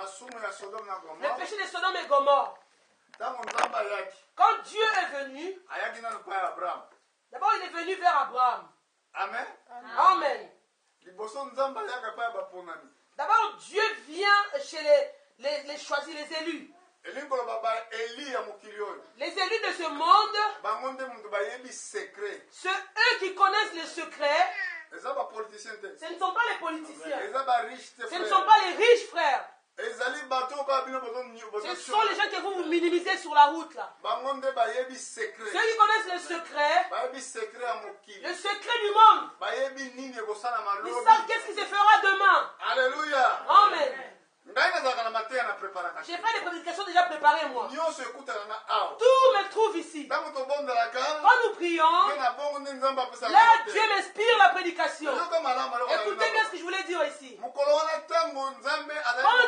Le péché de Sodome et Gomorre. Quand Dieu est venu, d'abord il est venu vers Abraham. Amen. Amen. D'abord Dieu vient chez les choisis, les élus. Les élus de ce monde, ceux eux qui connaissent le secret, ce ne sont pas les politiciens, ce ne sont pas les riches frères. Ce sont les gens que vous minimisez sur la route là. Ceux qui connaissent le secret du monde, ils savent qu'est-ce qui se fera demain. Alléluia. Amen. J'ai fait des prédications déjà préparées moi. Tout me trouve ici. Quand nous prions, là Dieu m'inspire la prédication. Écoutez bien ce que je voulais dire ici. Quand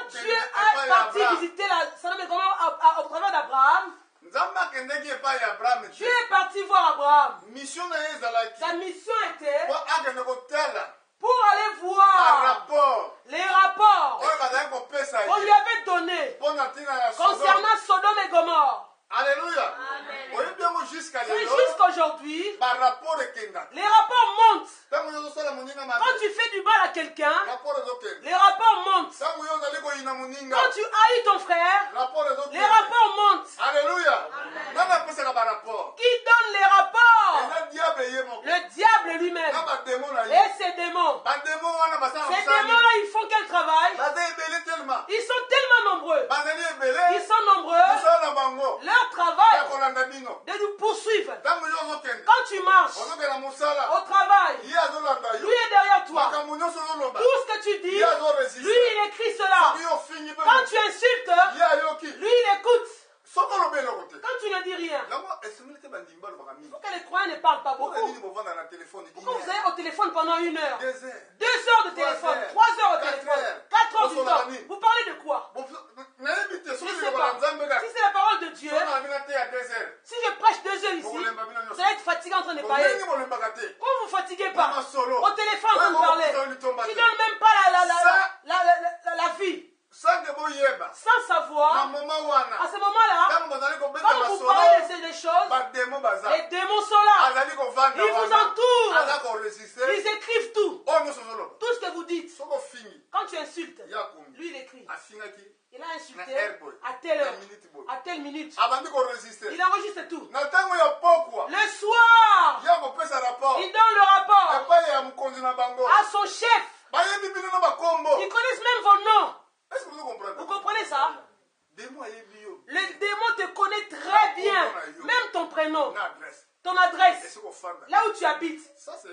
Dieu est parti visiter Sodome et Gomorrhe au travers d'Abraham, Dieu est parti voir Abraham. Sa mission était pour aller voir les rapports qu'on lui avait donnés concernant Sodome et Gomorre. Alléluia. Jusqu'à aujourd'hui, les rapports montent. Quand tu fais du mal à quelqu'un, les rapports montent. Quand tu haïs ton frère, les rapports montent. Alléluia. Qui donne les rapports? Le diable lui-même. Et ses démons. Ces démons-là, ils font quel travail? Ils sont tellement nombreux. Ils sont nombreux. Leur travail de nous poursuivre. Quand tu marches au travail, lui est derrière toi. Tout ce que tu dis, lui il écrit cela. Quand tu insultes, lui il écoute. Quand tu ne dis rien, il faut que les croyants ne parlent pas beaucoup. Pourquoi vous êtes au téléphone pendant 1 heure, 2 heures de téléphone, 3 heures au téléphone, 4 heures du temps? Vous parlez de quoi? Je ne sais pas. Si c'est la parole de Dieu, si je prêche 2 heures ici, vous allez être fatigué en train de parler. Pourquoi vous ne fatiguez pas? Au téléphone en train de parler. Tu ne donnes même pas la vie. Sans savoir, à ce moment-là, quand vous parlez de ces choses, les démons sont là. Ils vous entourent. Ils écrivent tout. Tout ce que vous dites. Quand tu insultes, lui il écrit. Il a insulté à telle heure, à telle minute. Il enregistre tout. Le soir, il donne le rapport à son chef. Ils connaissent même vos noms. Vous comprenez ça? Le démon te connaît très bien. Même ton prénom, ton adresse, là où tu habites. C'est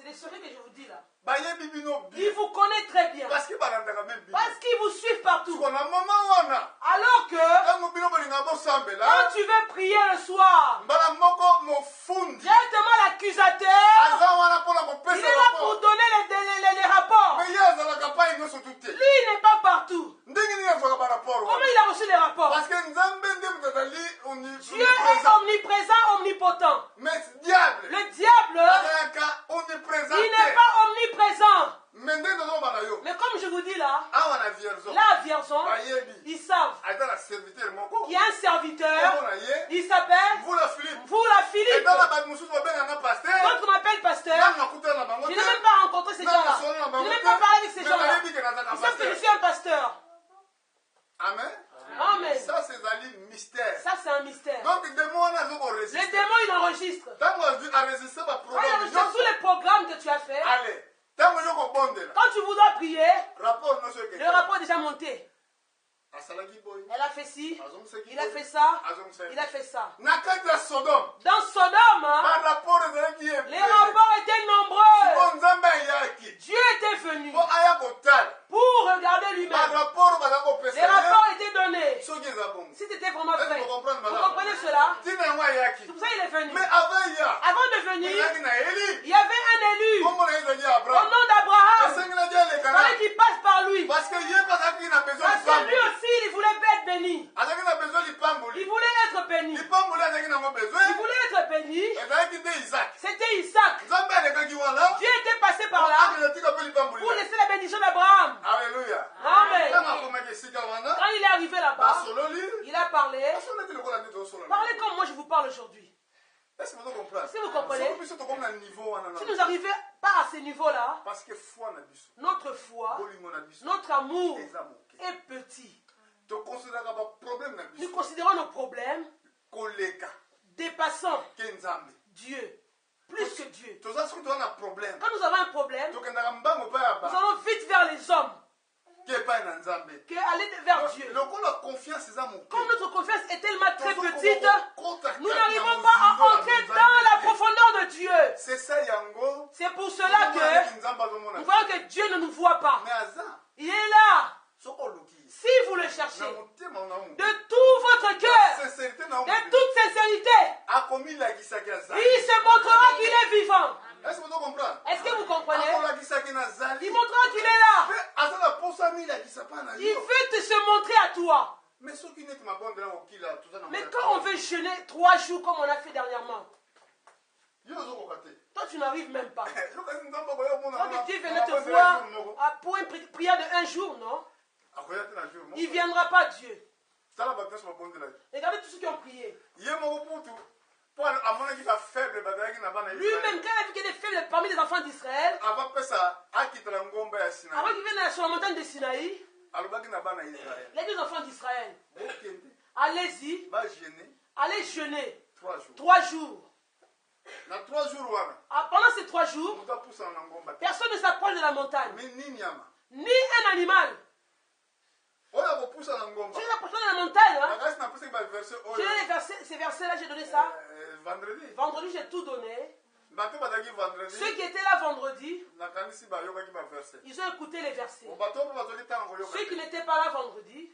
des secrets que je vous dis là. Il vous connaît très bien. Parce qu'ils vous suivent partout. Alors que quand tu veux prier le soir, directement l'accusateur, il est là pour donner les rapports. Lui il n'est pas partout. Comment il a reçu les rapports? Dieu est omniprésent, omnipotent. Le diable, il n'est pas omniprésent. Mais comme je vous dis là, Vierzon, ils savent qu'il y a un serviteur, il s'appelle Vula Philippe. D'autres m'appellent pasteur. Je n'ai même pas rencontré ces gens-là. Je n'ai même pas parlé avec ces gens-là. Ils savent que je suis un pasteur. Amen. Amen. Ça c'est un mystère. Ça c'est un mystère. Donc les démons il enregistre. Quand il enregistre tous les programmes que tu as fait. Quand tu voudras prier, le rapport est déjà monté. Elle a fait ci, il a fait ça, il a fait ça. Dans Sodome, les rapports étaient nombreux. Dieu était venu pour regarder lui-même. Les rapports étaient donnés. Si c'était vraiment vrai, vous comprenez cela? C'est pour ça qu'il est venu. Mais avant de venir, il y avait un élu au nom d'Abraham. Il fallait qu'il passe par lui. Parce que lui aussi, il voulait être béni. Il voulait être béni. Il voulait être béni. C'était Isaac. Dieu était passé par là pour laisser la bénédiction d'Abraham. Alléluia. Quand il est arrivé là-bas, il a parlé. Parlez comme moi je vous parle aujourd'hui. Est-ce que vous comprenez? Si nous n'arrivons pas à ce niveau-là, notre foi, notre amour est petit. Nous considérons nos problèmes dépassant Dieu. Plus que Dieu. Quand nous avons un problème, nous allons vite vers les hommes. Aller vers Dieu. Comme notre confiance est tellement très petite, nous n'arrivons pas à entrer dans la profondeur de Dieu. C'est pour cela que nous voyons que Dieu ne nous voit pas. Il est là. Si vous le cherchez de tout votre cœur, de toute sincérité, il se montrera qu'il est vivant. Est-ce que vous comprenez? Il montrera qu'il est là. Il veut te se montrer à toi. Mais quand on veut jeûner 3 jours comme on a fait dernièrement, toi tu n'arrives même pas. Donc Dieu venait te voir pour une prière de 1 jour, non? Il ne viendra pas, Dieu. Regardez tous ceux qui ont prié. Lui-même, quand il a vu qu'il y a des faibles parmi les enfants d'Israël, avant qu'il vienne sur la montagne de Sinaï, les 2 enfants d'Israël, allez-y, allez jeûner 3 jours. Pendant ces 3 jours, personne ne s'approche de la montagne, ni un animal. Tu es approché de la montagne. Ces versets-là, j'ai donné ça. Vendredi, j'ai tout donné. Ceux qui étaient là vendredi, ils ont écouté les versets. Ceux qui n'étaient pas là vendredi,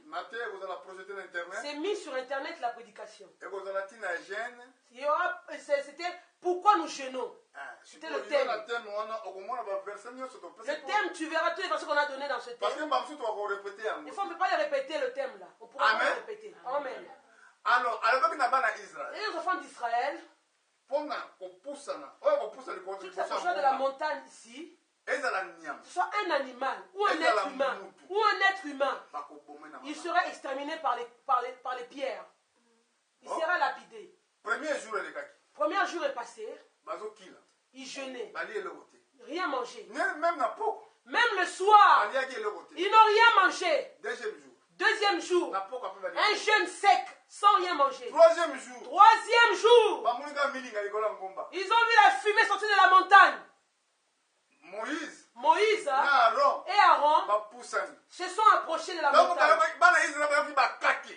c'est mis sur internet la prédication. C'était pourquoi nous jeûnons. C'était le thème. Le thème, tu verras tous les versets qu'on a donnés dans ce thème. Il faut ne peut pas les répéter le thème là. On pourra pas le répéter. Amen. Et les enfants d'Israël, qui s'approchent de la montagne ici, ce soit un animal ou un être humain, il serait exterminé par les pierres. Il sera lapidé. Premier jour est passé. Ils jeûnaient. Rien mangé. Même le soir, ils n'ont rien mangé. Deuxième jour, un jeûne sec, sans rien manger. Troisième jour, ils ont vu la fumée sortir de la montagne. Moïse et Aaron se sont approchés de la montagne.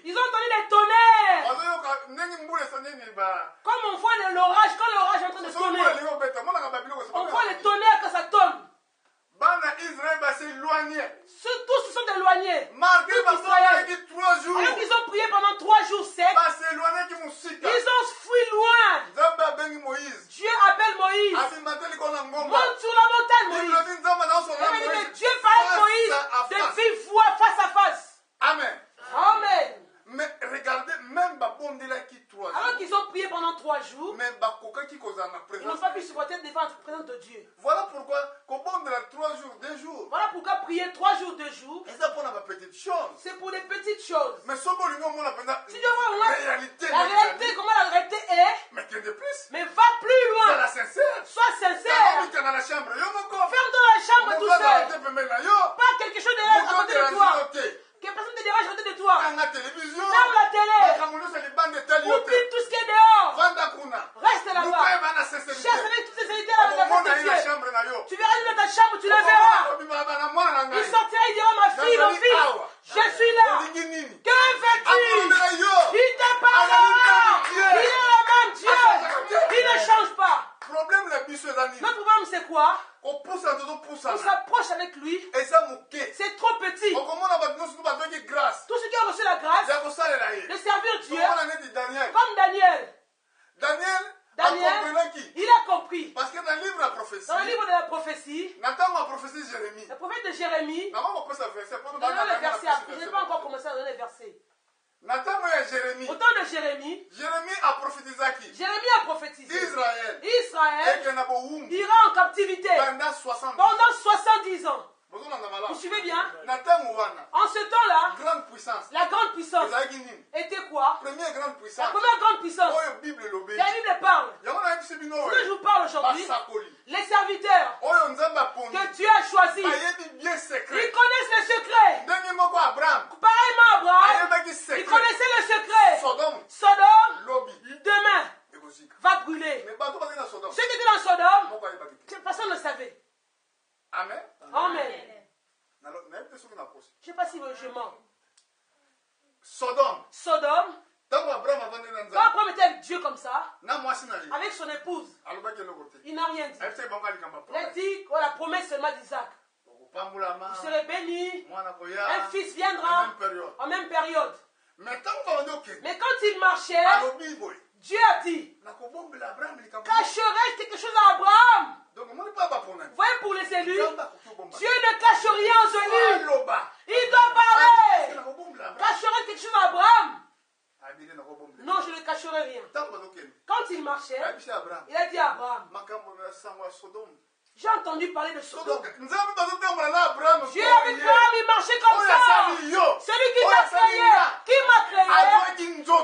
Ils ont entendu les tonnerres. Comme on voit l'orage, quand l'orage est en train de tonner, on voit les tonnerres quand ça tombe. Tous se sont éloignés. Alors qu'ils ont prié pendant 3 jours secs, ils ont fui loin. Dieu appelle Moïse. Monte sur la montagne, Moïse. Mais Dieu parle à Moïse de vive voix face à face. Amen. Amen. Mais regardez, même alors qu'ils ont prié pendant 3 jours, ils n'ont pas pu supporter devant la présence de Dieu. Voilà pourquoi, voilà pourquoi prier 3 jours, 2 jours, c'est pour les petites choses. Mais si tu veux voir la réalité, comment la réalité est, mais va plus loin. Sois sincère. Ferme dans la chambre tout seul. Pas quelque chose de à côté de toi. Que personne ne te dérange à côté de toi. Ferme la télé. Oublie tout ce qui est dehors. Reste là-bas. Cherche avec toute sincérité avec la face de Dieu. Tu verras lui dans ta chambre, tu le verras. Il sortira, il dira ma fille, mon fils, je suis là. Que veux-tu? Il te parlera. Il est le même Dieu. Il ne change pas. Notre problème c'est quoi? On s'approche avec lui. C'est trop petit. Tous ceux qui ont reçu la grâce de servir Dieu, comme Daniel, il a compris. Parce que dans le livre de la prophétie, le prophète de Jérémie, le verset après, je n'ai pas encore commencé à donner les versets. Au temps de Jérémie, Jérémie a prophétisé Israël ira en captivité pendant 70 ans. Vous suivez bien? En ce temps-là, la grande puissance était quoi? La première grande puissance. La Bible parle. Ce que je vous parle aujourd'hui, les serviteurs que Dieu a choisis, ils connaissent le secret. Pareillement Abraham, il connaissait le secret. Sodome, demain, va brûler. Ceux qui étaient dans Sodome, personne ne le savait. Amen. Amen. Je ne sais pas si je mens. Sodome. Quand Abraham était avec Dieu comme ça, avec son épouse, il n'a rien dit. Il a dit la promesse seulement d'Isaac. Vous serez bénis, un fils viendra en même période. Mais quand il marchait, Dieu a dit, cacherai quelque chose à Abraham. Vous voyez, pour les élus, Dieu ne cache rien aux élus. Il doit parler. Cacherai quelque chose à Abraham. Non, je ne cacherai rien. Quand il marchait, il a dit à Abraham, j'ai entendu parler de Sodome. Dieu avec Abraham, il marchait comme ça. Celui qui t'a créé,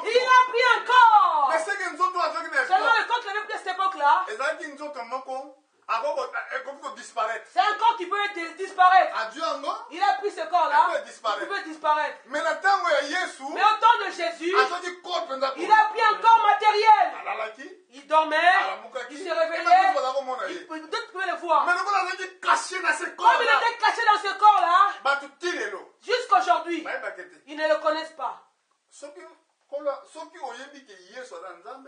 il a pris encore. Seulement le corps qu'il avait pris à cette époque-là, c'est un corps qui peut disparaître. Il a pris ce corps-là, il peut disparaître. Mais au temps de Jésus, il a pris un corps matériel. Il dormait, il se réveillait, d'autres pouvaient le voir. Comme il était caché dans ce corps-là, jusqu'aujourd'hui, ils ne le connaissent pas.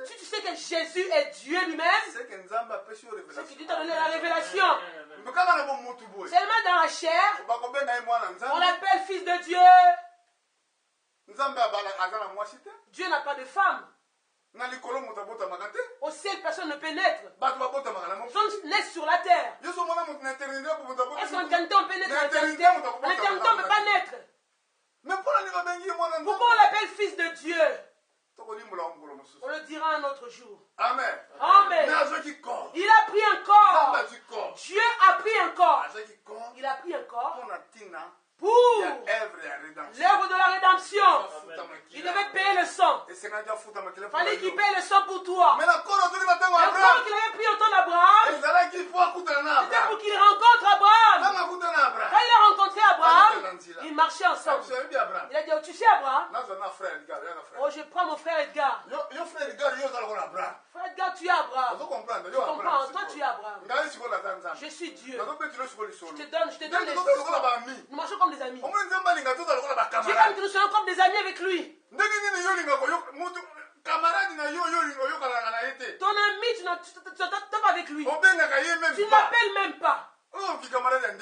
Si tu sais que Jésus est Dieu lui-même, c'est que Dieu t'a donné la révélation. Seulement dans la chair, on l'appelle fils de Dieu. Dieu n'a pas de femme. Au ciel, personne ne pénètre. Ils sont nés sur la terre. Est-ce qu'en éternité on peut naître en éternité? En éternité on ne peut pas naître. Pourquoi on l'appelle fils de Dieu? On le dira un autre jour. Amen. Amen. Il a pris un corps. Dieu a pris un corps. Il a pris un corps pour l'œuvre de la rédemption. Il devait payer le sang. Il fallait qu'il paye le sang pour toi. Le corps qu'il avait pris au temps d'Abraham, c'était pour qu'il rencontre Abraham. Quand il a rencontré Abraham, ils marchaient ensemble. Il a dit, oh, tu sais Abraham? Oh, je prends mon frère Edgar. Frère Edgar, tu es Abraham. Tu comprends? Toi, tu es Abraham. Je suis Dieu. Je te donne les choses. Nous marchons comme des amis. Dieu aime que nous soyons comme des amis avec lui. Ton ami, tu n'entends pas avec lui. Tu ne l'appelles même pas.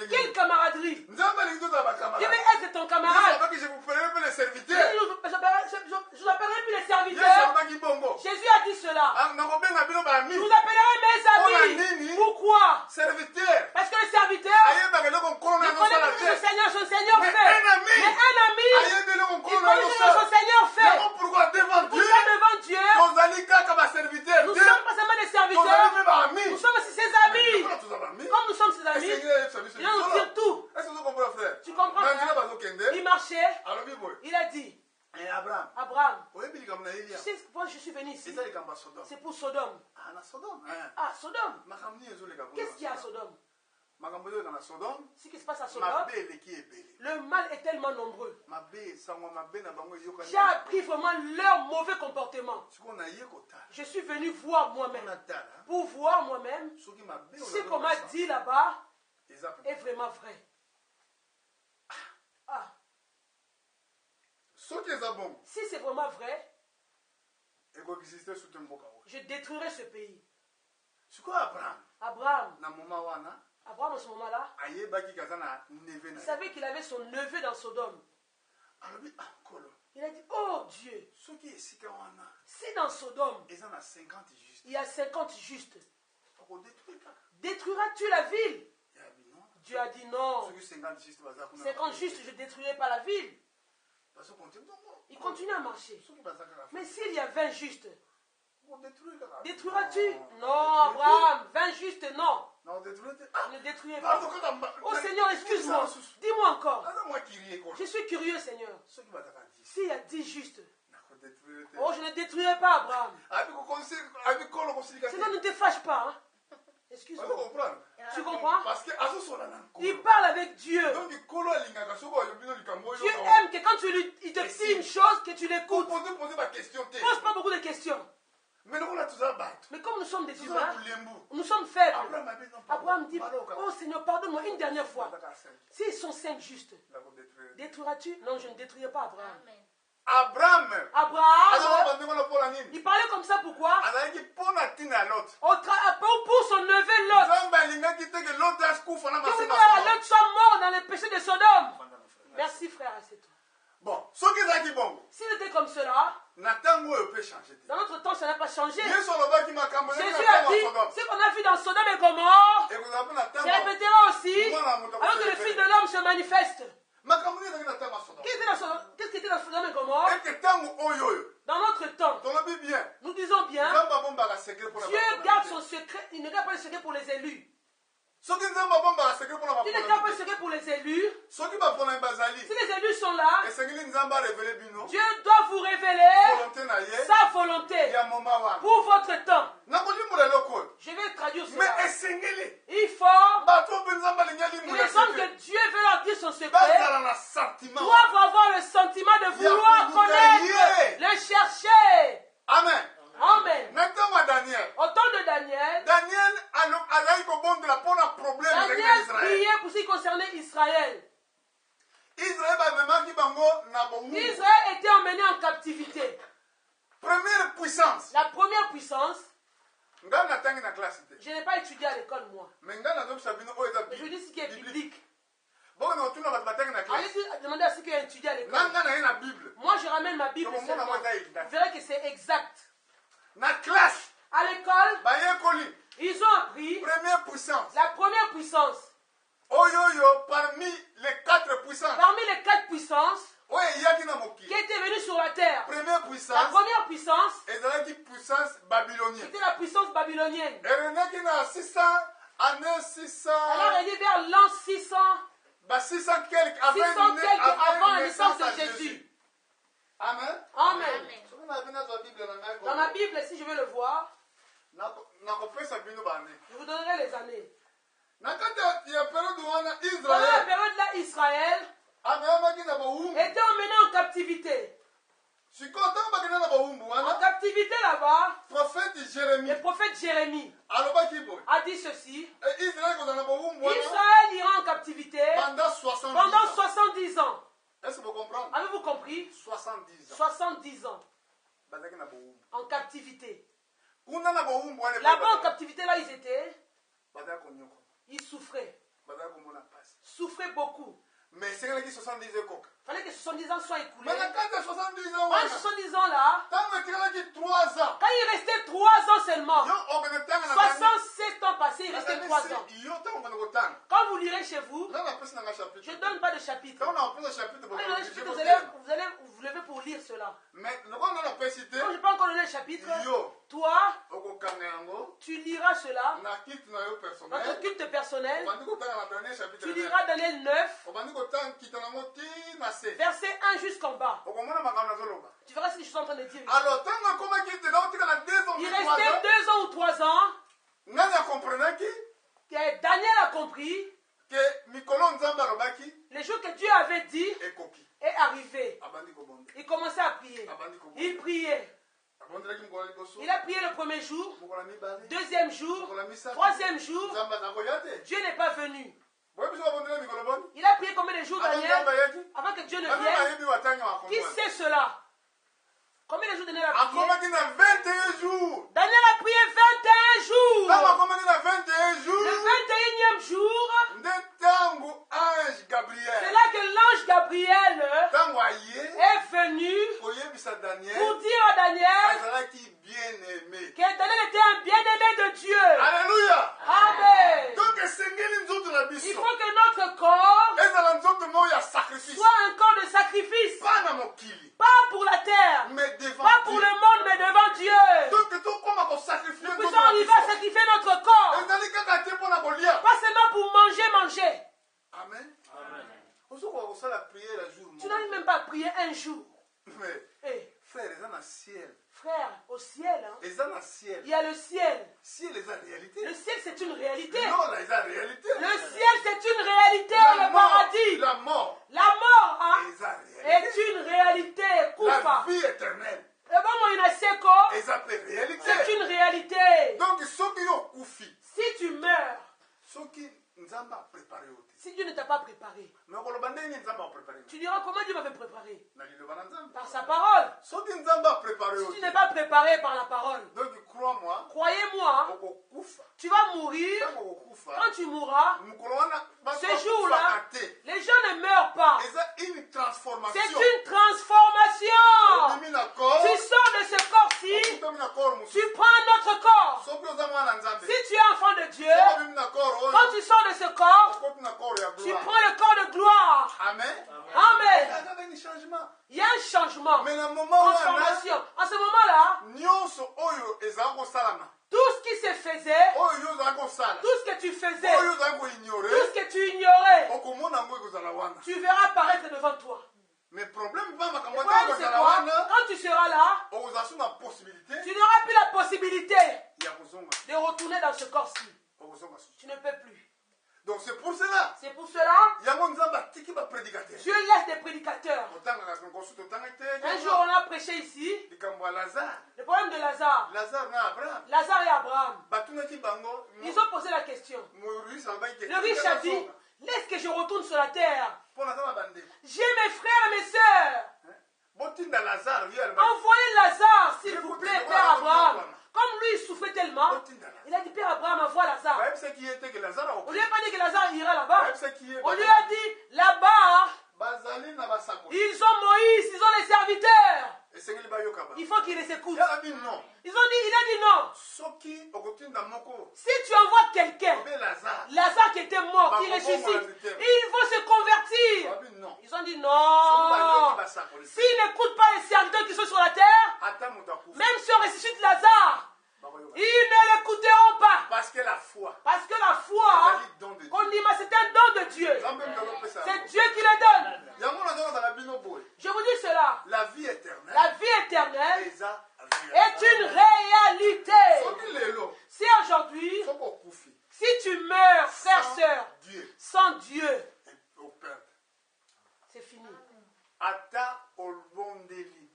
Quelle camaraderie? Dieu veut être ton camarade. Je vous appellerai plus les serviteurs. Jésus a dit cela. Je vous appellerai mes amis. Pourquoi? Parce que le serviteur ne connaît plus son Seigneur fait. Mais un ami, il connaît ce que son Seigneur fait. Pourquoi devant Dieu, nous sommes pas seulement des serviteurs, nous sommes aussi ses amis. Comme nous sommes ses amis, il va nous dire tout. Tu comprends? Il marchait, il a dit, Abraham, tu sais pourquoi je suis venu ici? C'est pour Sodome. Ah, Sodome. Qu'est-ce qu'il y a à Sodome? Ce qui se passe à Sodome, le mal est tellement nombreux. J'ai appris vraiment leur mauvais comportement. Je suis venu voir moi-même. Pour voir moi-même ce qu'on m'a dit là-bas est vraiment vrai. Ah. Si c'est vraiment vrai, je détruirai ce pays. Abraham, à ce moment-là, il savait qu'il avait son neveu dans Sodome. Il a dit, oh Dieu, si dans Sodome, il y a 50 justes, détruiras-tu la ville? Dieu a dit non. 50 justes, je ne détruirai pas la ville. Il continue à marcher. Mais s'il y a 20 justes, détruiras-tu? Non, Abraham, 20 justes, non. Ne détruisez pas. Oh Seigneur, excuse-moi. Dis-moi encore. Je suis curieux, Seigneur. S'il y a 10 justes. Oh, je ne détruirai pas Abraham. Seigneur, ne te fâche pas. Hein? Excuse-moi. Tu comprends? Il parle avec Dieu. Dieu aime que quand il te dit une chose, que tu l'écoutes. Pose pas beaucoup de questions. Mais comme nous sommes des humains, nous sommes faibles. Abraham dit, oh Seigneur, pardonne-moi une dernière fois. S'ils sont 5 justes, détruiras-tu? Non, je ne détruirai pas Abraham. Abraham, il parlait comme ça pourquoi? Pour son neveu Lot. Que Lot soit mort dans les péchés de Sodome. Merci frère, c'est tout. Bon, s'il était comme cela, dans notre temps, ça n'a pas changé. Jésus a dit, ce qu'on a vu dans Sodome et Gomorrhe, se répétera aussi, alors que le Fils de l'homme se manifeste. Qu'est-ce qui était dans Sodome et Gomorrhe? Dans notre temps, nous disons bien, Dieu garde son secret, il ne garde pas le secret pour les élus. Il ne garde pas le secret pour les élus. Si les élus sont là, Dieu doit vous révéler sa volonté pour votre temps. Je vais traduire cela. Il faut, les hommes que Dieu veut leur dire son secret, doivent avoir le sentiment de vouloir connaître, le chercher. Amen. Amen. Au temps de Daniel, Daniel priait pour ce qui concernait Israël. Israël était emmené en captivité. Première puissance. La première puissance. Je n'ai pas étudié à l'école, moi. Mais je dis ce qui est biblique. Allez demander à ceux qui ont étudié à l'école. Moi, je ramène ma Bible seulement. Vous verrez que c'est exact. À l'école, ils ont appris première puissance. La première puissance. Parmi les 4 puissances. Parmi les 4 puissances qui étaient venues sur la terre. Première puissance. La première puissance. Puissance babylonienne. C'était la puissance babylonienne. Elle a régné vers l'an 600. 600 quelques avant la naissance de Jésus. Amen. Amen. Dans ma Bible, si je veux le voir, je vous donnerai les années. Dans la période là, Israël était emmené en captivité. En captivité là-bas, le prophète Jérémie a dit ceci. Israël ira en captivité pendant 70 ans. Est-ce que vous comprenez? Avez-vous compris? 70 ans. 70 ans. En captivité. Là-bas en captivité, là ils étaient. Ils souffraient. Souffraient beaucoup. Mais c'est que 70 ans. Il fallait que 70 ans soient écoulés. Mais quand 70 ans, 70 ans là, quand il restait 3 ans seulement, 67 ans passés, il restait 3 ans. Quand vous lirez chez vous, je ne donne pas de chapitre. Vous allez vous lever pour lire cela. Mais comme je n'ai pas encore donné le chapitre, toi, tu liras cela dans ton culte personnel. Tu liras Daniel 9, verset 1 jusqu'en bas. Tu verras ce que je suis en train de dire. Il restait 2 ans ou 3 ans. Daniel a compris que le jour que Dieu avait dit est arrivé. Il commençait à prier. Il priait. Il a prié le premier jour, deuxième jour, troisième jour. Dieu n'est pas venu. Il a prié combien de jours, Daniel, avant que Dieu ne vienne? Qui sait cela? Combien de jours Daniel a prié? 21 jours. Daniel a prié 21 jours. Le 21e jour, c'est là que l'ange Gabriel est venu pour dire à Daniel que Daniel était un bien-aimé de Dieu. Alléluia. Amen. Donc, il faut que notre corps soit un corps de sacrifice. Pas pour la terre, pas pour le monde, mais devant Dieu. Nous puissions arriver à sacrifier notre corps. oublier un jour. Mais, frère, ils ont un ciel. Frère, au ciel, hein, Ils ont un ciel. il y a le ciel. Ciel, ils ont réalité. Le ciel, c'est une réalité. Non, là, ils ont réalité. Le ciel, c'est une réalité. La Le mort, paradis. la mort, La mort, hein, ils ont réalité. est une réalité. La Kufa. vie éternelle, Et bon, moi, il y en a seko. ils ont réalité. C'est une réalité. Donc, ceux qui ont koufi, Si tu meurs, ceux qui nous ont préparé au si Dieu ne t'a pas préparé, mais on va préparé. tu diras comment Dieu m'avait préparé? Par Par sa parole. ceux qui nous ont préparé Si au tu n'es pas préparé par la parole, donc, crois-moi, croyez-moi, tu vas mourir. Quand tu mourras, ce jour-là, les gens ne meurent pas. c'est une transformation. C'est une transformation. Tu Si sors de ce corps-ci, tu prends un autre corps. Si tu es enfant de Dieu, quand tu sors de ce corps, tu prends le corps de gloire. Amen. Amen. Il y a un changement. Il y a un changement, Mais le moment où transformation. En ce moment-là, tout ce qui se faisait, tout ce que tu faisais, tout ce que tu ignorais, tu verras apparaître devant toi. Mais le problème, Le problème, c'est quoi? Quand tu seras là, tu n'auras plus la possibilité de retourner dans ce corps-ci. Tu ne peux plus. Donc c'est pour cela. C'est pour cela, Dieu laisse des prédicateurs. Un jour, on a prêché ici le problème de Lazare. Lazare et Abraham. Ils ont posé la question. Le riche a dit, laisse que je retourne sur la terre. J'ai mes frères et mes sœurs. Envoyez Lazare, s'il vous plaît, Père Abraham. Comme lui, il souffrait tellement, il a dit, Père Abraham, envoie Lazare. On lui a pas dit que Lazare ira là-bas. On lui a dit, là-bas, ils ont Moïse, ils ont les serviteurs. Il faut qu'ils les écoutent. Il a dit non. Si tu envoies quelqu'un, Lazare qui était mort, qui ressuscite, il faut se convertir. Ils ont dit non. S'ils n'écoutent pas les serviteurs qui sont sur la terre, même si on ressuscite Lazare, ils ne l'écouteront pas. Parce que la foi, on dit, mais c'est un don de Dieu. C'est Dieu qui le donne. Je vous dis cela. la vie éternelle, est une réalité. Si aujourd'hui, si tu meurs, frère, sœur, sans Dieu, c'est fini.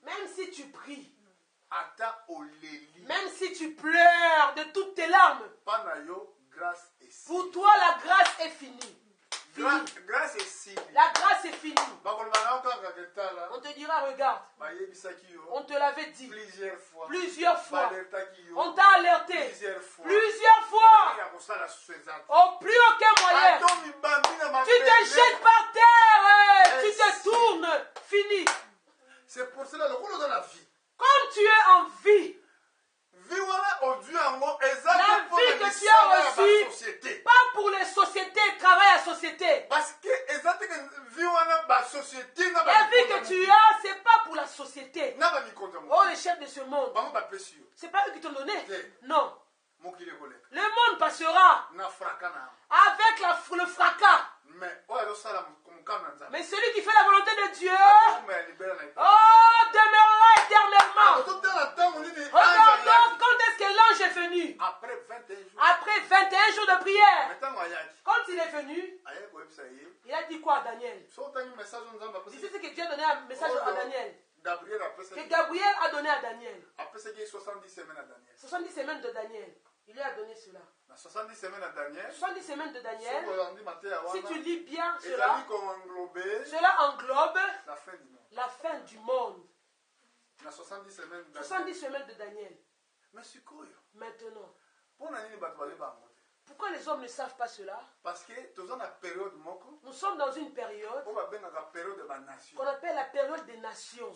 Même si tu pries, même si tu pleures de toutes tes larmes, pour toi la grâce est finie. La grâce est finie. On te dira, regarde, on te l'avait dit plusieurs fois. On t'a alerté plusieurs fois. Au plus aucun moyen. Tu te jettes par terre, tu te tournes, fini. C'est pour cela que la vie. Comme tu es en vie, la vie que tu as reçue, pas pour les sociétés, travail à société. Parce que la vie que tu as, c'est pas pour la société. Oh, les chefs de ce monde, c'est pas eux qui t'ont donné. Non. Le monde passera avec le fracas. Mais celui qui fait la volonté de Dieu, demeurera éternellement. Regarde quand est-ce que l'ange est venu. Après 21 jours de prière. Quand il est venu, il a dit quoi à Daniel? C'est ce que Dieu a donné un message à Daniel. Que Gabriel a donné à Daniel. 70 semaines de Daniel. Il lui a donné cela. 70 semaines de Daniel. Si tu lis bien cela, cela englobe la fin du monde. 70 semaines de Daniel. Maintenant, pourquoi les hommes ne savent pas cela? Parce que nous sommes dans une période qu'on appelle la période des nations.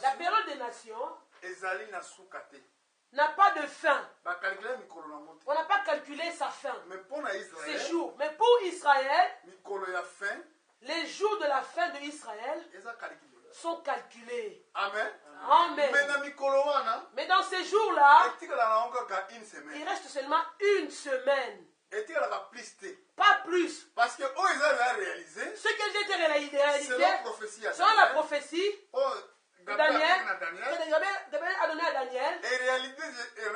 La période des nations n'a pas de fin. On n'a pas calculé sa fin. Ces jours. Mais pour Israël, les jours de la fin de Israël sont calculés. Amen. Amen. Mais dans ces jours-là, il reste seulement une semaine. Pas plus. Parce que eux, ils avaient réalisé. Ce que j'ai été réalisé, selon la prophétie de Daniel a donné à Daniel. Et réalisé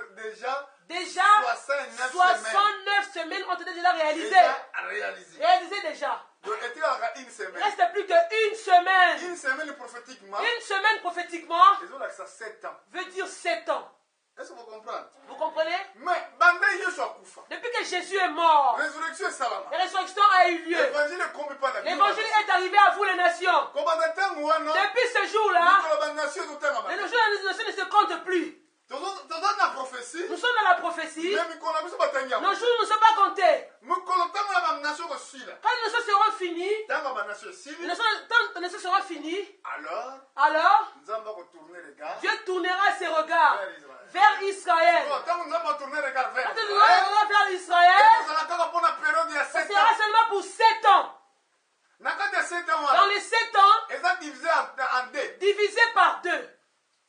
déjà 69 semaines ont été déjà réalisées. Réalisées déjà. Donc, il ne reste plus qu'une semaine. Une semaine prophétiquement. Une semaine prophétiquement ça 7 ans. Veut dire 7 ans. Est-ce que vous comprenez? Vous comprenez? Mais depuis que Jésus est mort, la résurrection a eu lieu. L'évangile est arrivé à vous les nations. Depuis ce jour-là, les nations ne se comptent plus. Nous sommes dans la prophétie. Nos jours ne sont pas comptés. Quand les nations seront finies, alors Dieu tournera ses regards vers Israël. Quand nous allons tourner vers Israël, ça sera seulement pour 7 ans. Dans les 7 ans, divisé par 2.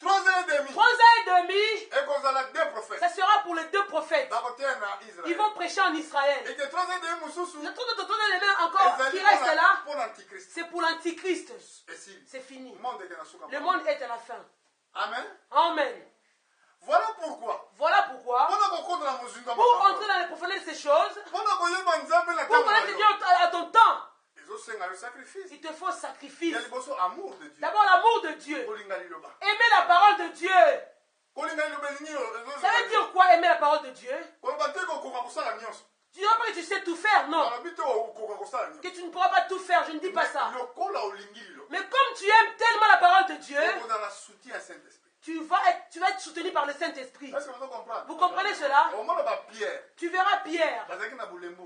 3 ans et demi, ça sera pour les 2 prophètes. Ils vont prêcher en Israël. Le 3 ans et demi encore qui reste là, c'est pour l'antichrist. C'est fini. Le monde est à la fin. Amen. Amen. Voilà pourquoi. Pour entrer dans les profondeurs de ces choses, pour connaître Dieu à ton temps, il te faut sacrifice. D'abord l'amour de Dieu. Aimer la parole de Dieu. Ça veut dire quoi aimer la parole de Dieu? Tu ne dis pas que tu sais tout faire, non. Que tu ne pourras pas tout faire, je ne dis pas ça. Mais comme tu aimes tellement la parole de Dieu, tu vas être soutenu par le Saint-Esprit. Vous comprenez cela? Tu verras Pierre.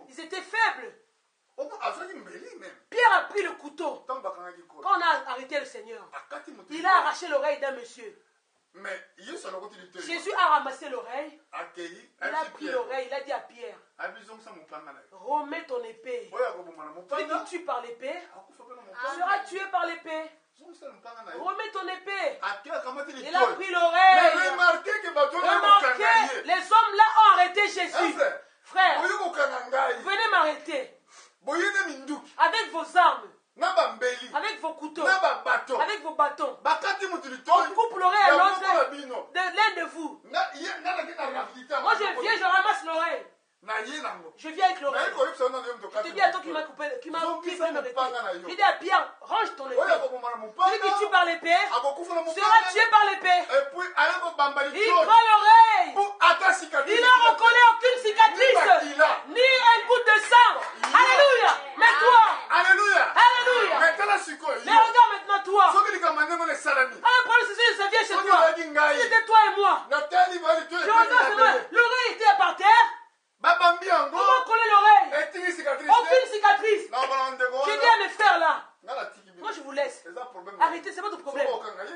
Ils étaient faibles. Pierre a pris le couteau. Quand on a arrêté le Seigneur, il a arraché l'oreille d'un monsieur. Jésus a ramassé l'oreille. Il a pris l'oreille. Il a dit à Pierre, remets ton épée. Celui qui tue par l'épée sera tué par l'épée. Remets ton épée. Il a pris l'oreille. Remarquez, les hommes là ont arrêté Jésus. Frère, venez m'arrêter. Avec vos armes, avec vos couteaux, avec vos bâtons, on coupe l'oreille à l'autre de l'un de vous. Moi je viens, je ramasse l'oreille. Je viens avec l'oreille. Je te dis à toi qui m'a coupé, qui veut me répéter. Je dis à Pierre, range ton épée. Celui qui tue par l'épée sera tué par l'épée. Il prend l'oreille. Il n'a reconnu aucune cicatrice, ni un goutte de sang. Alléluia. Mais toi, alléluia. Mais regarde maintenant toi. Un problème c'est ça vient chez toi. C'était toi et moi. L'oreille était par terre. Comment coller l'oreille? Aucune cicatrice. Je dis à mes frères là. Moi je vous laisse. Arrêtez, c'est votre problème.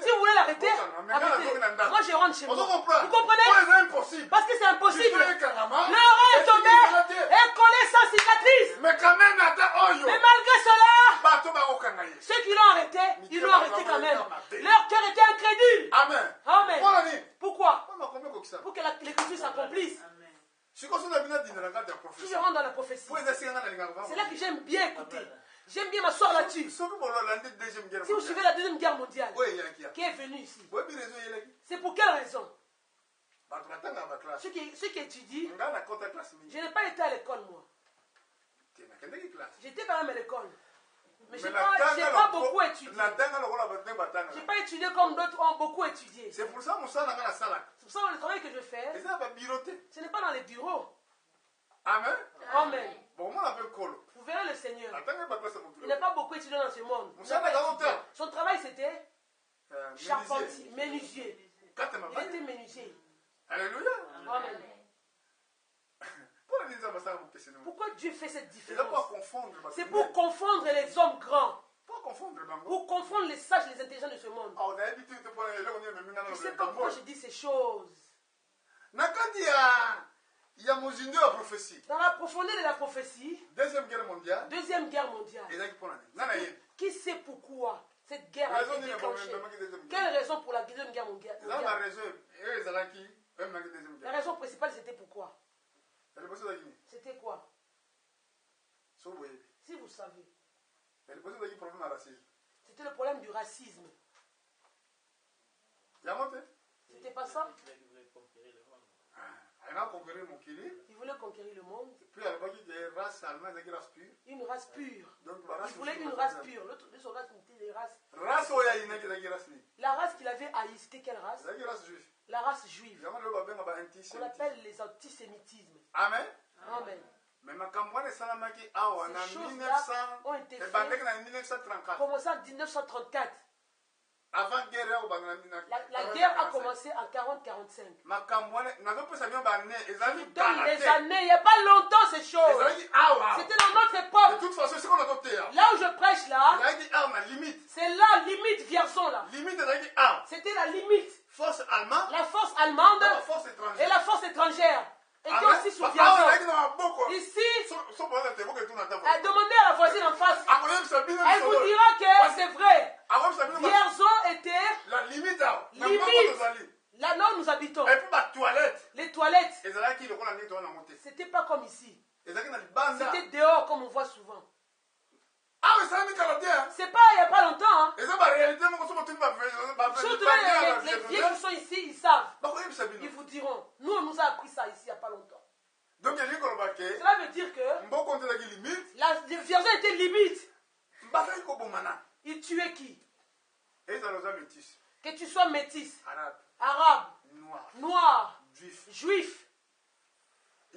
Si vous voulez l'arrêter, arrêtez. Moi je rentre chez moi. Vous comprenez? Parce que c'est impossible. L'oreille est tombée et collée sans cicatrice. Mais malgré cela, ceux qui l'ont arrêté, ils l'ont arrêté quand même. Leur cœur était incrédule. Amen. Pourquoi? Pour que l'écriture s'accomplisse. Si je rentre dans la prophétie, c'est là que j'aime bien écouter. J'aime bien m'asseoir là-dessus. Si vous suivez la Deuxième Guerre mondiale, qui est venue ici, c'est pour quelle raison? Ceux qui étudient, je n'ai pas été à l'école moi. J'étais quand même à l'école. Mais je n'ai pas beaucoup étudié. Je n'ai pas étudié comme d'autres ont beaucoup étudié. C'est pour ça que le travail que je fais, ce n'est pas dans les bureaux. Amen. Amen. Vous verrez le Seigneur. Il n'a pas beaucoup étudié dans ce monde. Son travail c'était charpentier, menuisier. Il était menuisier. Alléluia. Amen. Pourquoi Dieu fait cette différence? C'est pour confondre les hommes grands. Pour confondre les sages et les intelligents de ce monde. Je ne sais pas pourquoi je dis ces choses. Dans la profondeur de la prophétie, Deuxième Guerre mondiale, qui sait pourquoi cette guerre a été déclenchée? Quelle raison pour la Deuxième Guerre mondiale? La raison principale c'était pourquoi? C'était quoi? Si vous savez. C'était le problème du racisme. C'était pas ça? Il voulait conquérir le monde. Une race pure. Il voulait une race pure. L'autre race était des races. La race qu'il avait haï, c'était quelle race? La race juive. On appelle les antisémitismes. Amen. Amen. Mais ma campagne salamaki awa en 1900 ont été faites en 1934. Commencé en 1934. Avant guerre la guerre a commencé en 40-45. Ma campagne je vous donne les années, il n'y a pas longtemps ces choses. C'était dans notre époque. De toute façon, c'est qu'on a adopté. Là où je prêche là, c'est la limite Vierzon là. C'était la limite. Force allemande. La force allemande et la force étrangère. Et qui aussi sous Vierzon. Ici, demandez à la voisine en face. Elle vous dira que c'est vrai. Vierzon était la limite. Là où nous habitons. Et puis les toilettes. C'était pas comme ici. C'était dehors comme on voit souvent. C'est pas il n'y a pas longtemps. Hein. Surtout les vieux qui sont ici, ils savent. Ils vous diront. Nous, on nous a appris ça ici il n'y a pas longtemps. Donc, cela veut dire que la Vierzon était limite. Il tuait qui? Que tu sois métis, arabe, noir, juif,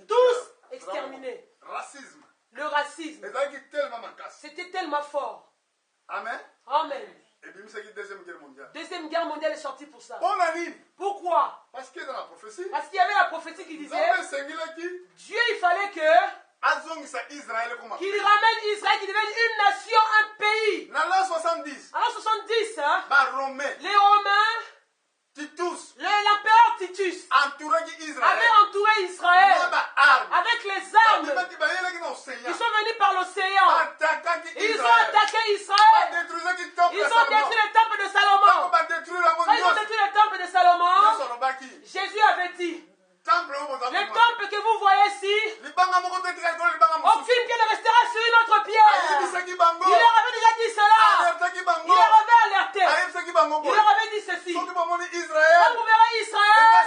tous exterminés. Racisme. Le racisme. C'était tellement fort. Amen. Amen. Et puis, Deuxième Guerre mondiale est sortie pour ça. Pourquoi? Parce qu'il y avait la prophétie. Parce qu'il y avait la prophétie qui disait Dieu, il fallait qu'il ramène Israël, qui devienne une nation, un pays. En l'an 70, hein, les Romains, l'empereur Titus avait entouré Israël avec les armes. Ils sont venus par l'océan. Ils ont attaqué Israël. Ils ont détruit le temple de Salomon. Quand ils ont détruit le temple de Salomon, Jésus avait dit, le temple que vous voyez ici, aucune pierre ne restera sur une autre pierre. Il leur avait déjà dit cela. Il leur avait alerté. Il leur avait dit ceci. Quand vous verrez Israël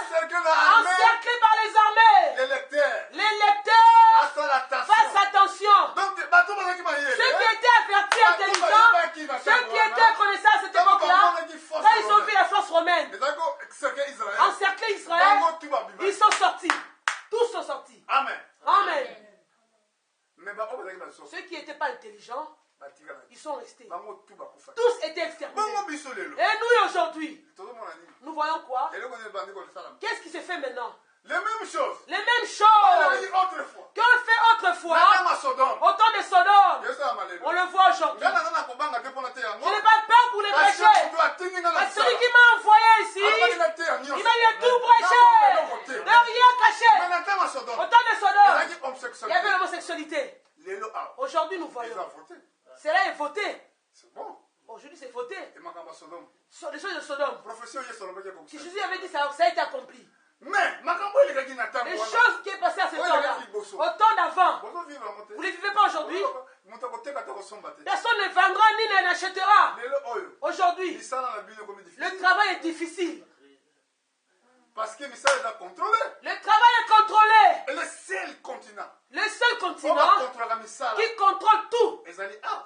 encerclé par les armées, les lecteurs fassent attention. Ceux qui étaient avertis, intelligents, ceux qui étaient connaissants à cette époque-là, quand ils ont vu la force romaine encercler Israël, ils sont sortis. Tous sont sortis. Amen. Amen. Ceux qui n'étaient pas intelligents, ils sont restés. Tous étaient exterminés. Et nous aujourd'hui, nous voyons quoi? Qu'est-ce qui se fait maintenant? Les mêmes choses. Les mêmes choses qu'on fait autrefois au temps de Sodome. On le voit aujourd'hui. Je n'ai pas peur pour les péchés. Parce que celui qui m'a envoyé ici, il m'a dit tout prêcher, de rien cacher. Au temps de Sodome, il y avait l'homosexualité. Aujourd'hui, nous voyons. Cela est voté. C'est bon. Aujourd'hui, c'est voté. Les choses de Sodome. Si Jésus avait dit ça, ça a été accompli. Mais les choses qui est passées à ce temps-là, au temps d'avant, vous ne les vivez pas aujourd'hui. Personne ne vendra ni n'achètera. Aujourd'hui, le travail est difficile. Parce que le travail est contrôlé. Et le seul continent qui contrôle tout,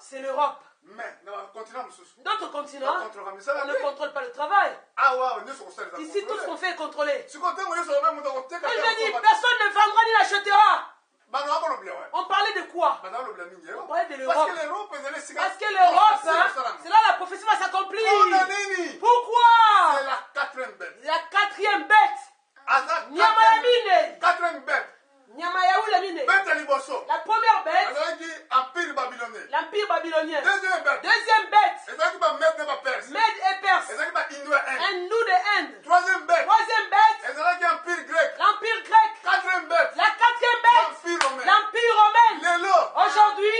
c'est l'Europe. Mais d'autres continents, on ne contrôle pas le travail. Ici, tout ce qu'on fait est contrôlé. Quand je dis, personne ne vendra ni n'achètera. On parlait de quoi? On parlait de l'Europe. Parce que l'Europe, c'est là la prophétie va s'accomplir. Pourquoi? C'est la quatrième bête. La quatrième bête. Nyamayamine. Quatrième bête. La première bête, l'empire babylonien. Deuxième bête, Mède et Perse. Hindou de Inde. Troisième bête, l'empire grec. Quatrième bête, la quatrième bête, l'empire romain. Aujourd'hui,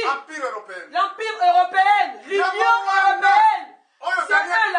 l'empire européen. L'Union européenne. C'est eux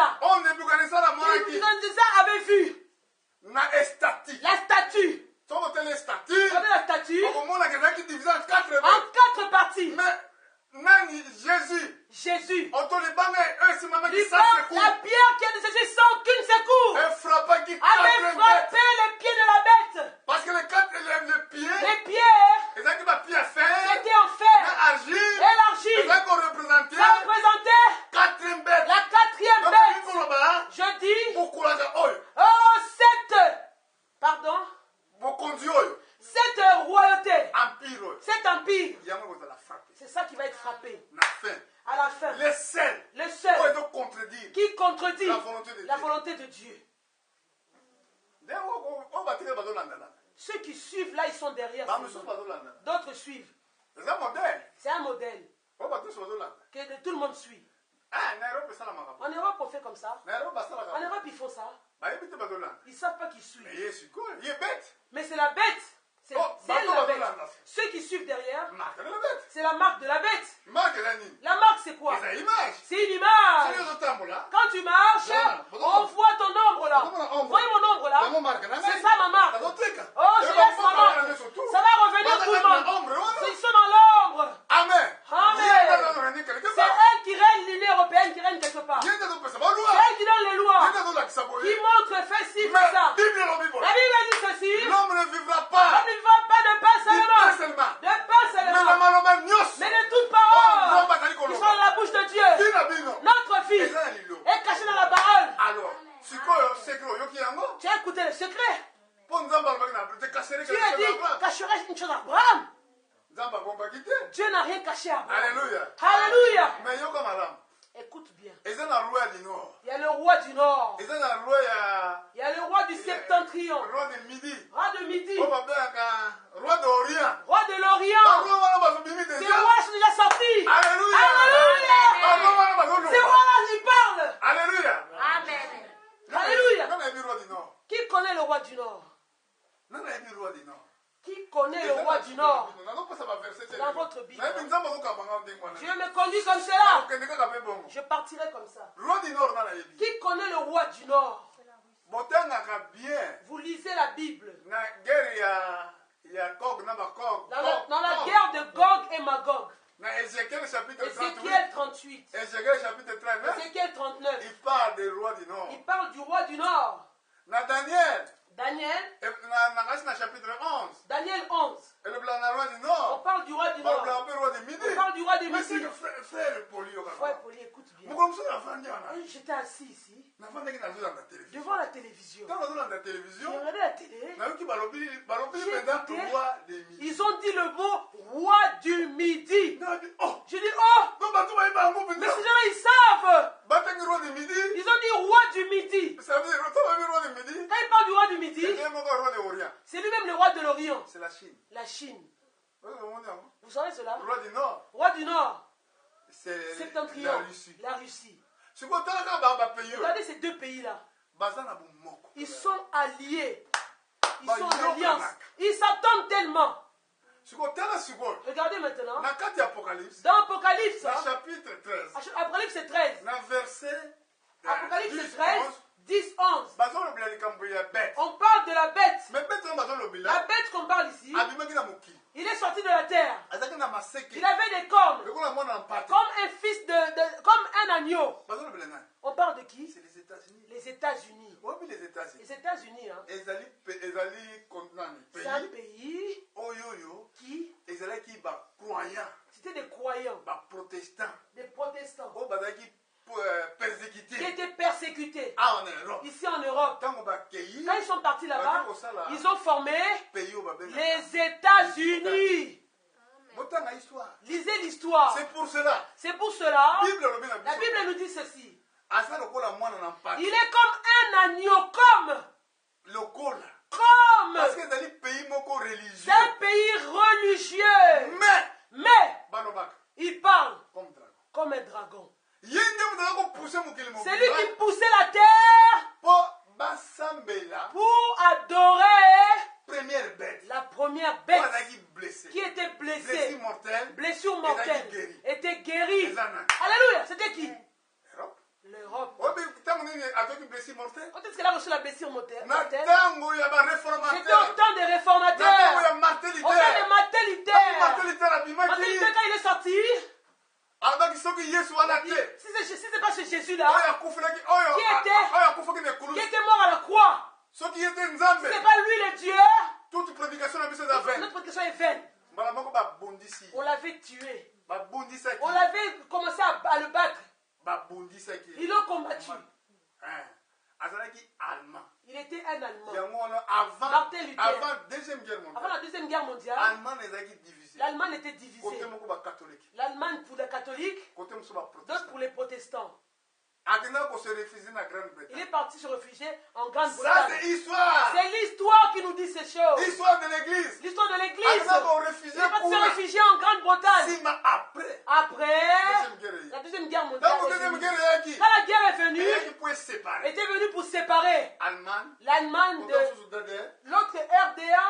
contredit la volonté de Dieu. Ceux qui suivent là, ils sont derrière. D'autres suivent. C'est un modèle que tout le monde suit. En Europe, on fait comme ça. En Europe, ils font ça. Ils ne savent pas qu'ils suivent. Mais c'est la bête. C'est elle la bête. Ceux qui suivent derrière, c'est la marque de la bête. La marque, c'est quoi? C'est une image. Quand tu marches, on voit ton ombre là. Vous voyez mon ombre là? C'est ça ma marque. Oh, je laisse ma marque. Ça va revenir tout le monde. Ils sont dans l'ombre. Amen. Amen. C'est elle qui règne l'Union européenne, qui règne quelque part. C'est elle qui donne les lois. Qui montre, fait ci, fait ça. La Bible dit ceci. L'homme ne vivra pas. On ne va pas de pain seulement. De pain seulement. Mais de toute parole qui sont dans la bouche de Dieu. Notre fils est caché dans la parole. Alors, tu as écouté le secret. Dieu a dit, cacherai une chose à Abraham. Dieu n'a rien caché à Abraham. Alléluia. Alléluia. Écoute bien. Il y a le roi du Nord. Il y a le roi du Septentrion. Roi de Midi. Roi de Midi. Roi d'Orient. Roi de l'Orient. Ces rois sont déjà sortis. Alléluia. Alléluia. Ces rois-là, ils parlent. Alléluia. Amen. Alléluia. Qui connaît le roi du Nord? Qui connaît le roi du Nord? Dans votre Bible. Dieu me conduit comme cela. Je partirai comme ça. Qui connaît le roi du Nord? Vous lisez la Bible. Dans la guerre de Gog et Magog. Ézéchiel 38. Ézéchiel 39. Il parle du roi du Nord. Il parle du roi du Nord. Daniel. Chapitre 11. Daniel 11. On parle du roi du Nord. On parle du roi de Midi. Frère Poli, écoute bien. J'étais assis ici. Devant la télévision. J'ai regardé la télé. Ils ont dit le mot roi du Midi. J'ai dit, oh! Mais ces gens-là, ils savent. Ils ont dit roi du Midi. Quand il parle du roi du Midi, c'est lui-même le roi de l'Orient. C'est la Chine. La Chine. Vous savez cela? Roi du Nord. Roi du Nord. C'est Septentrion. La Russie. Regardez ces deux pays-là. Ils sont alliés. Ils sont en alliance. Ils s'attendent tellement. Regardez maintenant. Dans Apocalypse. Chapitre 13. Apocalypse 13. Apocalypse 13. 10, 11. On parle de la bête. La bête qu'on parle ici, il est sorti de la terre. Il avait des cornes. Comme un fils comme un agneau. On parle de qui? C'est les États-Unis. Les États-Unis. Les États-Unis, hein. C'est un pays qui c'était des croyants. Des protestants. Qui étaient persécutés. Ici en Europe. Quand ils sont partis là-bas, ils ont formé les États-Unis. Lisez l'histoire. C'est pour cela. La Bible nous dit ceci. Il est comme un agneau, comme. C'est un pays religieux. Mais il parle comme un dragon. C'est lui qui poussait la terre pour adorer la première bête qui était blessée, blessure mortelle, était guérie. Alléluia, c'était qui? L'Europe. Quand est-ce qu'elle a reçu la blessure mortelle? C'était au temps des réformateurs, au temps des Martin Luther. Martin Luther, quand il est sorti, si c'est pas ce Jésus-là qui était mort à la croix, si ce n'est pas lui le Dieu, notre prédication est vaine. On l'avait tué. On l'avait commencé à le battre. Ils l'ont combattu. Il était un Allemand. Avant la Deuxième Guerre mondiale, l'Allemagne était divisée. L'Allemagne pour les catholiques, d'autres pour les protestants. Il est parti se réfugier en Grande-Bretagne. Ça, c'est l'histoire. C'est l'histoire qui nous dit ces choses. L'histoire de l'église. L'histoire de l'église. Il est parti se réfugier en Grande-Bretagne. Après la Deuxième Guerre mondiale. Quand la guerre est venue, était venue pour séparer l'Allemagne de l'autre RDA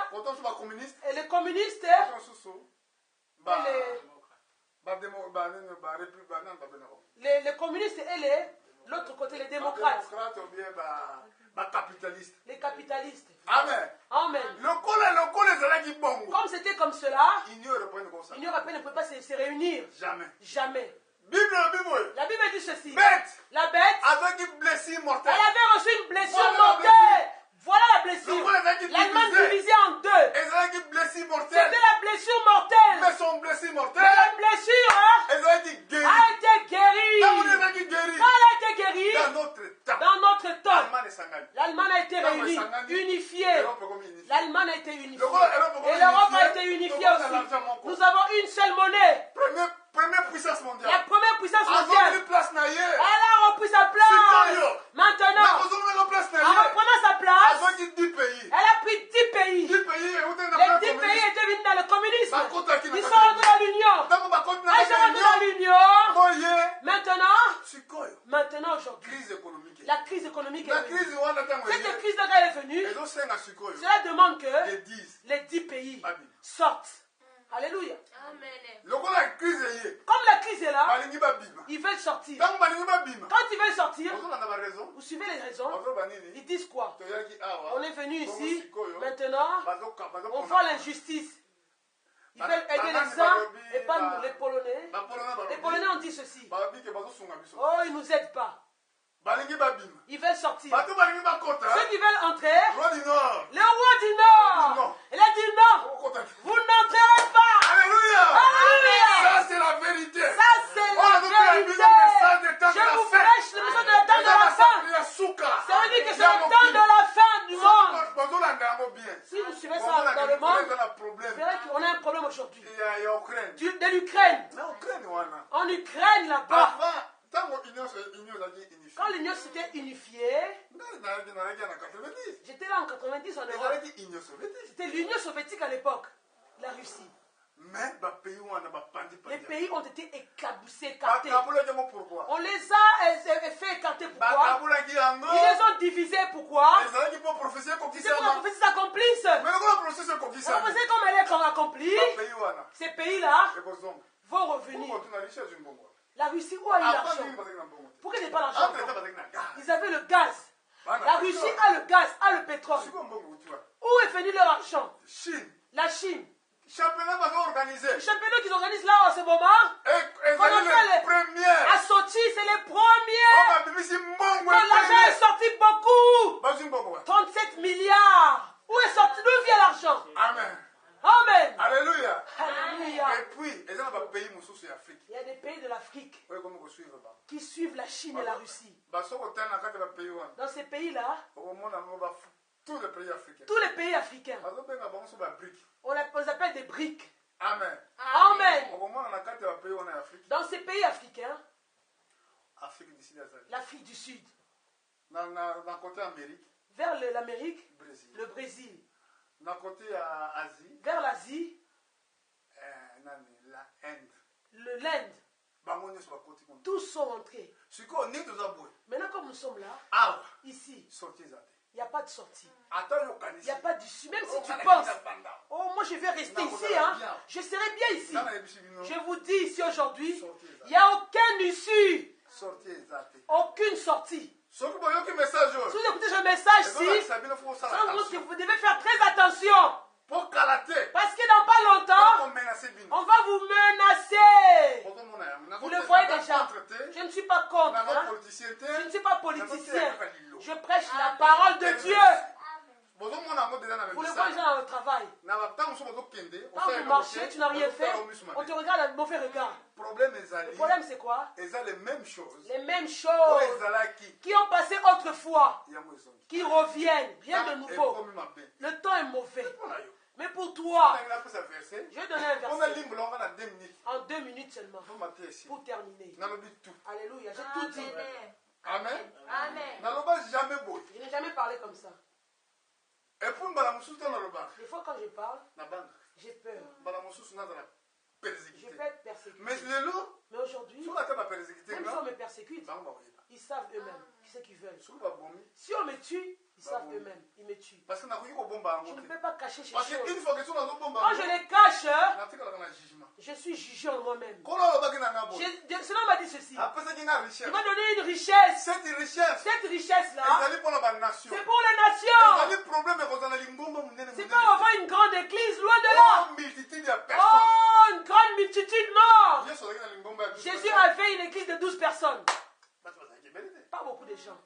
et les communistes les communistes et l'autre côté, les démocrates. Les capitalistes. Amen. Amen. Comme c'était comme cela, l'Union européenne ne peut pas se réunir. Jamais. La Bible dit ceci. La bête, elle avait reçu une blessure mortelle. Voilà la blessure. L'Allemagne divisée en deux. C'était la blessure mortelle. Mais son blessure mortelle, la blessure a été guérie. Quand elle a été guérie, dans notre temps, l'Allemagne a été réunie, unifiée. L'Allemagne a été unifiée. Et l'Europe a été unifiée aussi. Nous avons une seule monnaie. Première puissance mondiale. La première puissance mondiale. Elle a repris sa place. Maintenant, en reprenant sa place, elle a pris 10 pays. Les 10 pays étaient venus dans le communisme. Ils sont rentrés dans l'Union. Ils sont rentrés dans l'Union. Maintenant aujourd'hui, la crise économique est venue. Cette crise-là, quand elle est venue, cela demande que les 10 pays sortent. Alléluia. Comme la crise est là, ils veulent sortir. Quand ils veulent sortir, vous suivez les raisons. Ils disent quoi? On est venu ici, maintenant, on voit l'injustice. Ils veulent aider les uns et pas nous, les Polonais. Les Polonais ont dit ceci. Oh, ils ne nous aident pas. Ils veulent sortir. Ceux qui veulent entrer, le roi du Nord, il a dit non, vous n'entrerez pas. Alléluia. Ça c'est la vérité. Ça c'est la vérité. Je vous prêche le message de la temps de la fin. Ça veut dire que c'est le temps de la fin du monde. Si vous suivez ça dans le monde, vous verrez qu'on a un problème aujourd'hui. De l'Ukraine. En Ukraine là-bas. Quand l'Union s'était unifiée, j'étais là en 90 en Europe. C'était l'Union soviétique à l'époque, la Russie. Les pays ont été éclaboussés, écartés. On les a fait écarter. Pourquoi? Ils les ont divisés. Pourquoi? C'est pour que la prophétie s'accomplisse. La prophétie, comme elle est accomplie, ces pays-là vont revenir. La Russie, où a eu l'argent? Pourquoi il n'y a pas l'argent? Ils avaient le gaz. La Russie a le gaz, a le pétrole. Où est venu leur argent? La Chine. Le championnat qu'ils organisent là en ce moment, à Sochi, c'est les premiers. L'argent est sorti beaucoup. 37 milliards. Où est sorti? D'où vient l'argent? Amen. Amen. Alléluia. Alléluia. Et puis, il y a des pays de l'Afrique qui suivent la Chine et la Russie. Dans ces pays-là, tous les pays africains, on les appelle des briques. Amen. Amen. Dans ces pays africains, l'Afrique du Sud, vers l'Amérique, le Brésil, vers l'Asie, l'Inde, tous sont rentrés. Maintenant, comme nous sommes là, ici, il n'y a pas de sortie. Il n'y a pas d'issue. Même si tu penses, oh, moi je vais rester ici, hein, je serai bien ici. Je vous dis ici aujourd'hui, il n'y a aucune issue. Aucune sortie. Si vous écoutez ce message-ci, vous devez faire très attention. Parce que dans pas longtemps, on va vous menacer. Vous le voyez déjà. Je ne suis pas contre. Hein? Je ne suis pas politicien. Je prêche la parole de Dieu. Vous le voyez déjà dans le travail. Quand vous marchez, tu n'as rien fait. On te regarde avec mauvais regard. Le problème c'est quoi? Les mêmes choses qui ont passé autrefois, qui reviennent, rien de nouveau. Le temps est mauvais. Mais pour toi, je vais donner un verset en 2 minutes seulement pour terminer. Alléluia, j'ai tout dit. Amen. Amen. Je n'ai jamais parlé comme ça. Des fois quand je parle, j'ai peur. Je peux être persécuté. Mais aujourd'hui, même si on me persécute, ils savent eux-mêmes ce qu'ils veulent. Si on me tue, ils savent eux-mêmes. Ils me tuent. Je ne peux pas cacher ces choses. Quand je les cache, je suis jugé en moi-même. Cela m'a dit ceci. Il m'a donné une richesse. Cette richesse-là, c'est pour les nations. C'est pas avoir une grande église, loin de là. Oh, une grande multitude, non. Jésus avait une église de 12 personnes. Pas beaucoup de gens.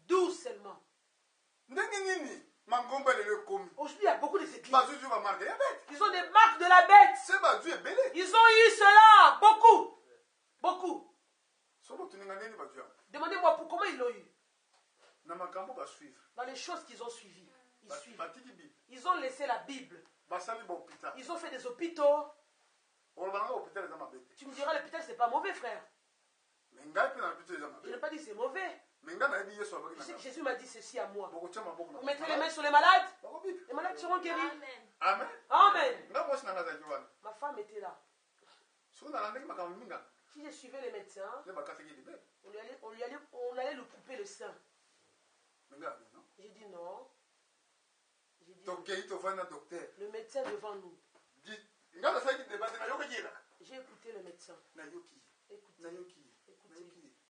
12 seulement. Aujourd'hui, il y a beaucoup d'églises. Ils ont des marques de la bête. Ils ont eu cela. Beaucoup. Beaucoup. Demandez-moi comment ils l'ont eu. Dans les choses qu'ils ont suivies. Ils suivent. Ils ont laissé la Bible. Ils ont fait des hôpitaux. Tu me diras, l'hôpital, c'est pas mauvais, frère. Je n'ai pas dit c'est mauvais. Je sais que Jésus m'a dit ceci à moi. Vous mettrez les mains sur les malades. Les malades seront guéris. Amen. Amen. Ma femme était là. Si je suivais les médecins, on allait lui couper le sein. J'ai dit non. J'ai dit le médecin devant nous. J'ai écouté le médecin. Écoutez.